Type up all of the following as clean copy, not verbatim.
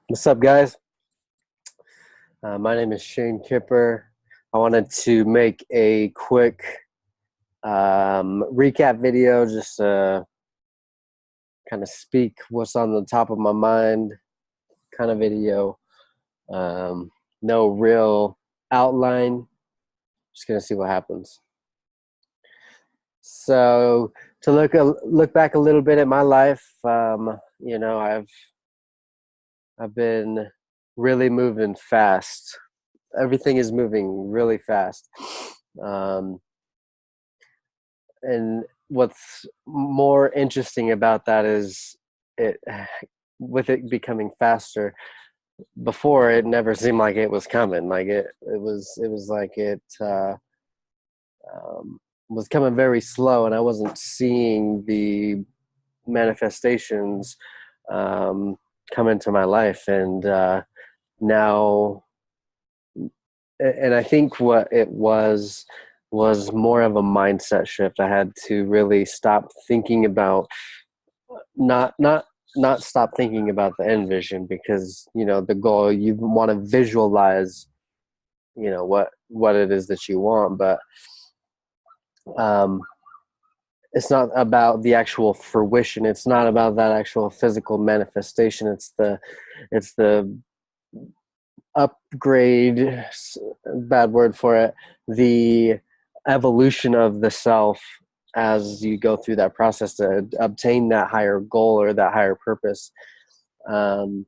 What's up, guys? My name is Shane Kipper. I wanted to make a quick recap video, just kind of speak what's on the top of my mind kind of video. No real outline, just going to see what happens. So to look back a little bit at my life, I've been really moving fast. Everything is moving really fast. And what's more interesting about that is it, with it becoming faster. Before, it never seemed like it was coming. Like it was like it was coming very slow, and I wasn't seeing the manifestations come into my life. And now, and I think what it was more of a mindset shift. I had to really stop thinking about not stop thinking about the end vision, because the goal, you want to visualize what it is that you want, but it's not about the actual fruition. It's not about that actual physical manifestation. It's the upgrade, bad word for it, the evolution of the self as you go through that process to obtain that higher goal or that higher purpose. And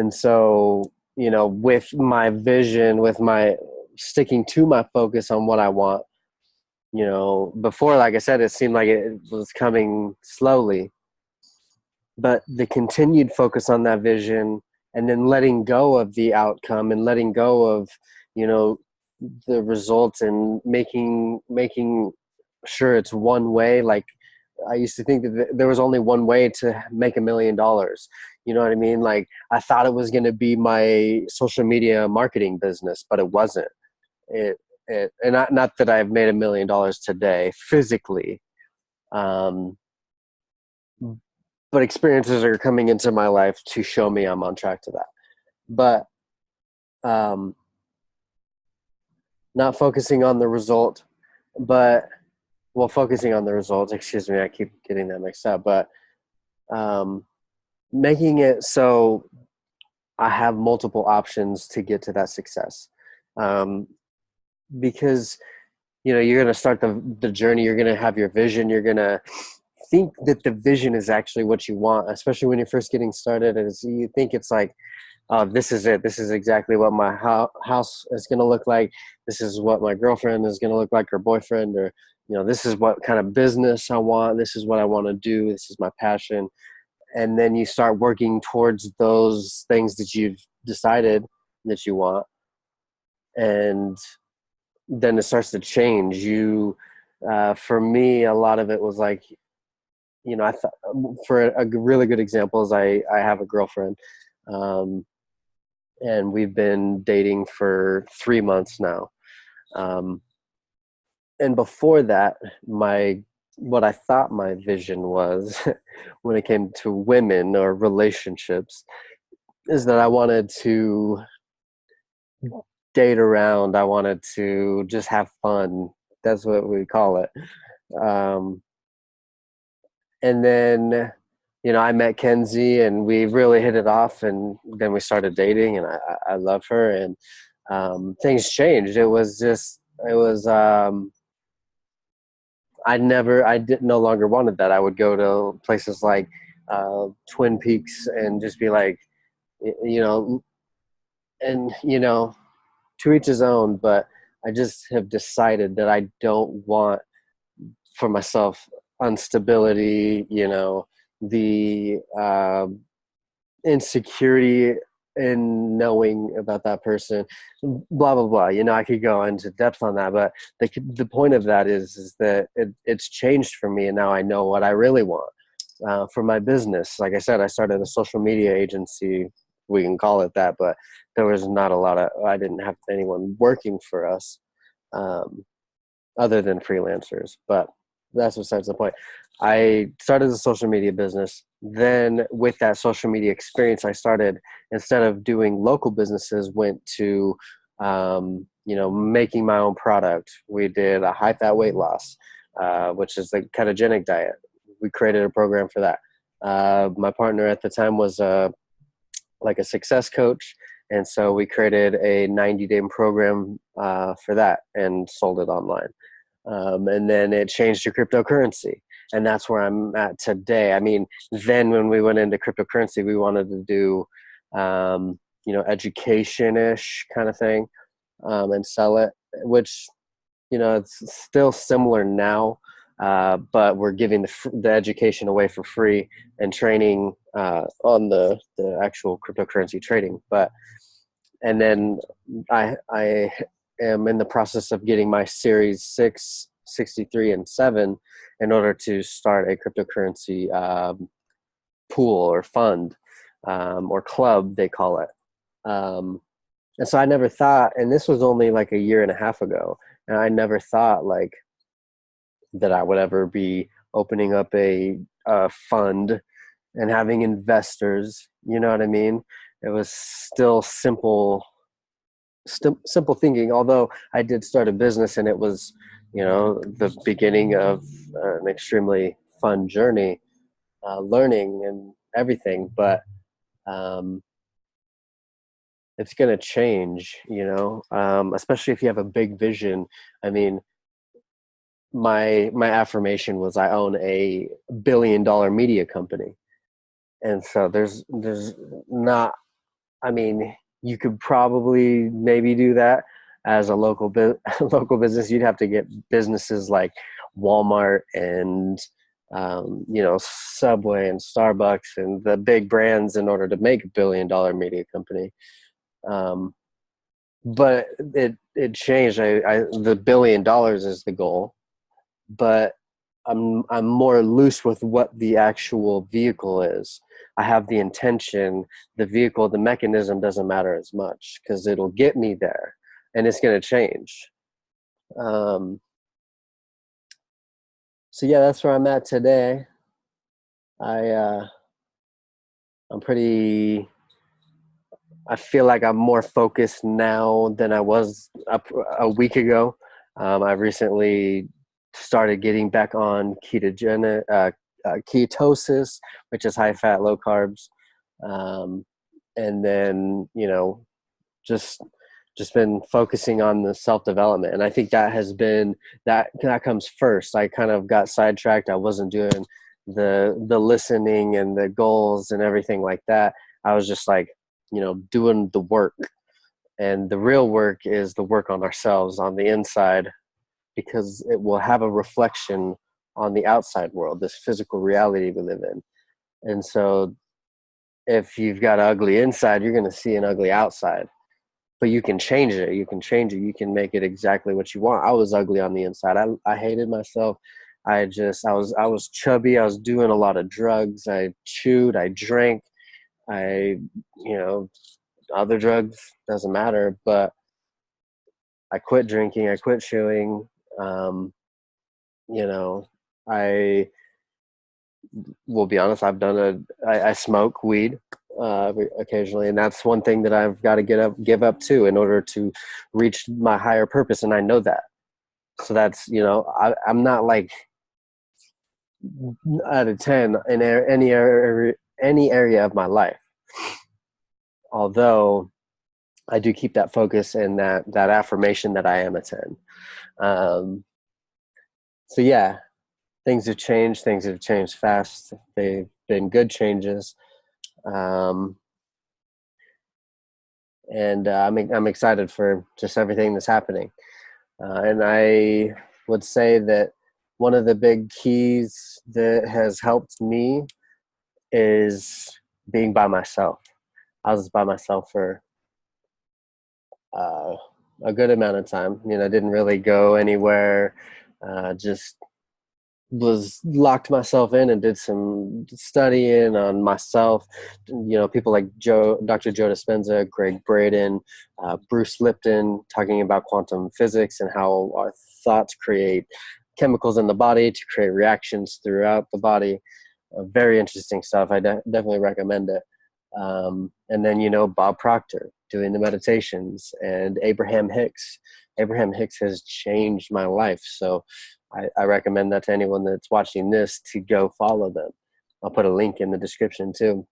so, with my vision, with my sticking to my focus on what I want, before, like I said, it seemed like it was coming slowly, but the continued focus on that vision, and then letting go of the outcome and letting go of, the results, and making sure it's one way. Like, I used to think that there was only one way to make $1 million. You know what I mean? Like, I thought it was going to be my social media marketing business, but it wasn't. And not that I've made $1 million today physically, but experiences are coming into my life to show me I'm on track to that. But not focusing on the result, but focusing on the results. Excuse me, I keep getting that mixed up. But making it so I have multiple options to get to that success. Because you're going to start the journey. You're going to have your vision. You're going to think that the vision is actually what you want, especially when you're first getting started. And you think it's like, oh, this is it. This is exactly what my house is going to look like. This is what my girlfriend is going to look like, or boyfriend, or this is what kind of business I want. This is what I want to do. This is my passion. And then you start working towards those things that you've decided that you want. And then it starts to change. For me, a lot of it was like, I thought, for a really good example is I have a girlfriend, and we've been dating for 3 months now. And before that, what I thought my vision was when it came to women or relationships is that I wanted to date around. I wanted to just have fun. That's what we call it. And then, I met Kenzie, and we really hit it off, and then we started dating, and I love her, and things changed. I no longer wanted that. I would go to places like Twin Peaks and just be like, and to each his own, but I just have decided that I don't want for myself instability, the insecurity in knowing about that person, blah blah blah. I could go into depth on that, but the point of that is that it's changed for me, and now I know what I really want for my business. Like I said, I started a social media agency, we can call it that, but there was not a lot of, I didn't have anyone working for us other than freelancers. But that's besides the point. I started a social media business. Then with that social media experience, I started, instead of doing local businesses, went to, making my own product. We did a high fat weight loss, which is the ketogenic diet. We created a program for that. My partner at the time was like a success coach. And so we created a 90-day program for that and sold it online. And then it changed to cryptocurrency. And that's where I'm at today. I mean, then when we went into cryptocurrency, we wanted to do, education-ish kind of thing, and sell it, which, it's still similar now, but we're giving the education away for free and training on the actual cryptocurrency trading. And then I am in the process of getting my Series 6, 63, and 7 in order to start a cryptocurrency pool or fund, or club, they call it. And so I never thought, and this was only like a year and a half ago, and I never thought like that I would ever be opening up a fund and having investors. You know what I mean? It was still simple thinking, although I did start a business, and it was, the beginning of an extremely fun journey, learning and everything. But it's going to change, especially if you have a big vision. I mean, my affirmation was I own a $1 billion media company. And so there's not, I mean, you could probably maybe do that as a local local business. You'd have to get businesses like Walmart and Subway and Starbucks and the big brands in order to make $1 billion media company. But it changed. The $1 billion is the goal, but I'm more loose with what the actual vehicle is. I have the intention. The vehicle, the mechanism doesn't matter as much because it'll get me there, and it's going to change. So yeah, that's where I'm at today. I'm pretty. I feel like I'm more focused now than I was a week ago. I recently started getting back on ketosis, which is high fat, low carbs. And then, just been focusing on the self-development. And I think that has been, that comes first. I kind of got sidetracked. I wasn't doing the listening and the goals and everything like that. I was just like, doing the work. And the real work is the work on ourselves on the inside, because it will have a reflection on the outside world, this physical reality we live in. And so if you've got an ugly inside, you're going to see an ugly outside. But you can change it. You can make it exactly what you want. I was ugly on the inside. I hated myself. I was chubby. I was doing a lot of drugs. I chewed. I drank. Other drugs, doesn't matter. But I quit drinking. I quit chewing. I will be honest. I smoke weed occasionally, and that's one thing that I've got to give up to in order to reach my higher purpose. And I know that. So that's, I'm not like out of 10 in any area of my life. Although I do keep that focus and that affirmation that I am a 10. So yeah, things have changed. Things have changed fast. They've been good changes. And I'm excited for just everything that's happening. And I would say that one of the big keys that has helped me is being by myself. I was by myself for a good amount of time. I didn't really go anywhere. Just was locked myself in and did some studying on myself. People like Dr. Joe Dispenza, Greg Braden, Bruce Lipton, talking about quantum physics and how our thoughts create chemicals in the body to create reactions throughout the body. Very interesting stuff. I definitely recommend it. And then, Bob Proctor doing the meditations, and Abraham Hicks. Abraham Hicks has changed my life. So I recommend that to anyone that's watching this to go follow them. I'll put a link in the description too.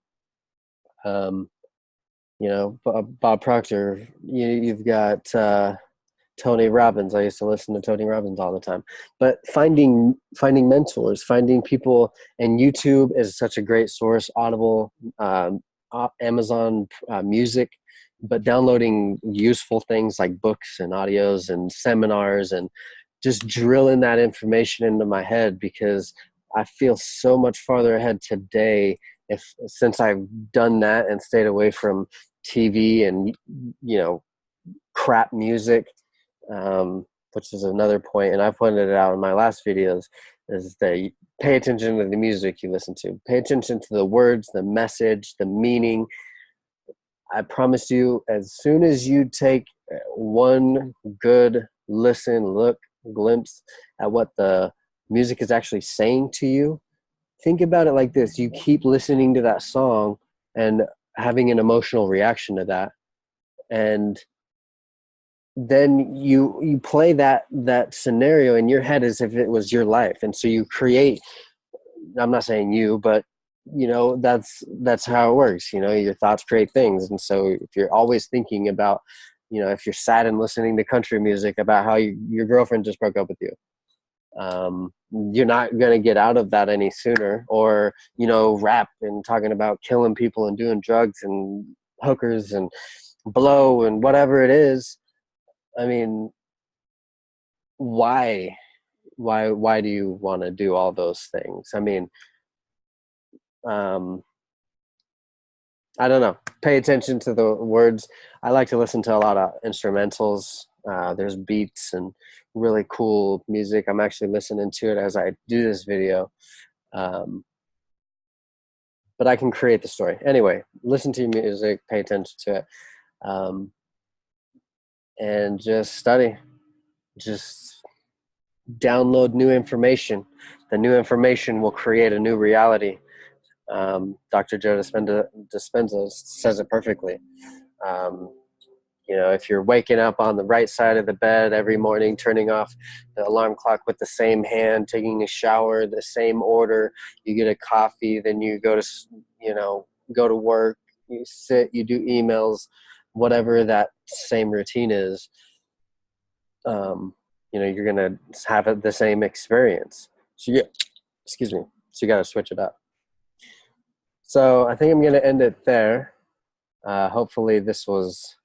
Bob Proctor, you've got Tony Robbins. I used to listen to Tony Robbins all the time. But finding mentors, finding people, and YouTube is such a great source. Audible, Amazon Music, but downloading useful things like books and audios and seminars, and just drilling that information into my head, because I feel so much farther ahead today since I've done that and stayed away from TV and crap music, which is another point, and I pointed it out in my last videos, is that you pay attention to the music you listen to. Pay attention to the words, the message, the meaning. I promise you, as soon as you take one good listen, look, glimpse at what the music is actually saying to you, think about it like this. You keep listening to that song and having an emotional reaction to that, and then you play that scenario in your head as if it was your life. And so you create, I'm not saying you, but that's how it works. Your thoughts create things. And so if you're always thinking about, if you're sad and listening to country music about how your girlfriend just broke up with you, you're not going to get out of that any sooner. Or rap and talking about killing people and doing drugs and hookers and blow and whatever it is. I mean, why do you want to do all those things? I mean, I don't know. Pay attention to the words. I like to listen to a lot of instrumentals. There's beats and really cool music. I'm actually listening to it as I do this video. But I can create the story. Anyway, listen to your music, pay attention to it. And just study. Just download new information. The new information will create a new reality. Dr. Joe Dispenza says it perfectly. If you're waking up on the right side of the bed every morning, turning off the alarm clock with the same hand, taking a shower, the same order, you get a coffee, then you go to work, you sit, you do emails, whatever that same routine is, you're going to have the same experience. So excuse me. So you got to switch it up. So I think I'm going to end it there. Hopefully this was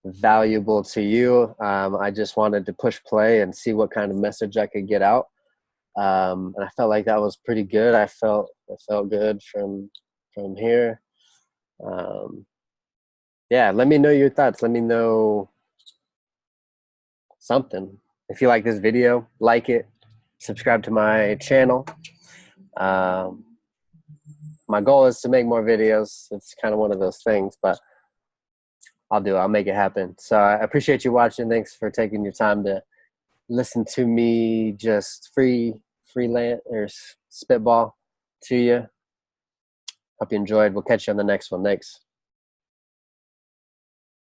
valuable to you. I just wanted to push play and see what kind of message I could get out. And I felt like that was pretty good. I felt good from here. Yeah, let me know your thoughts. Let me know something. If you like this video, like it, subscribe to my channel. My goal is to make more videos. It's kind of one of those things, but I'll make it happen. So I appreciate you watching. Thanks for taking your time to listen to me just freelance or spitball to you. Hope you enjoyed. We'll catch you on the next one. Thanks.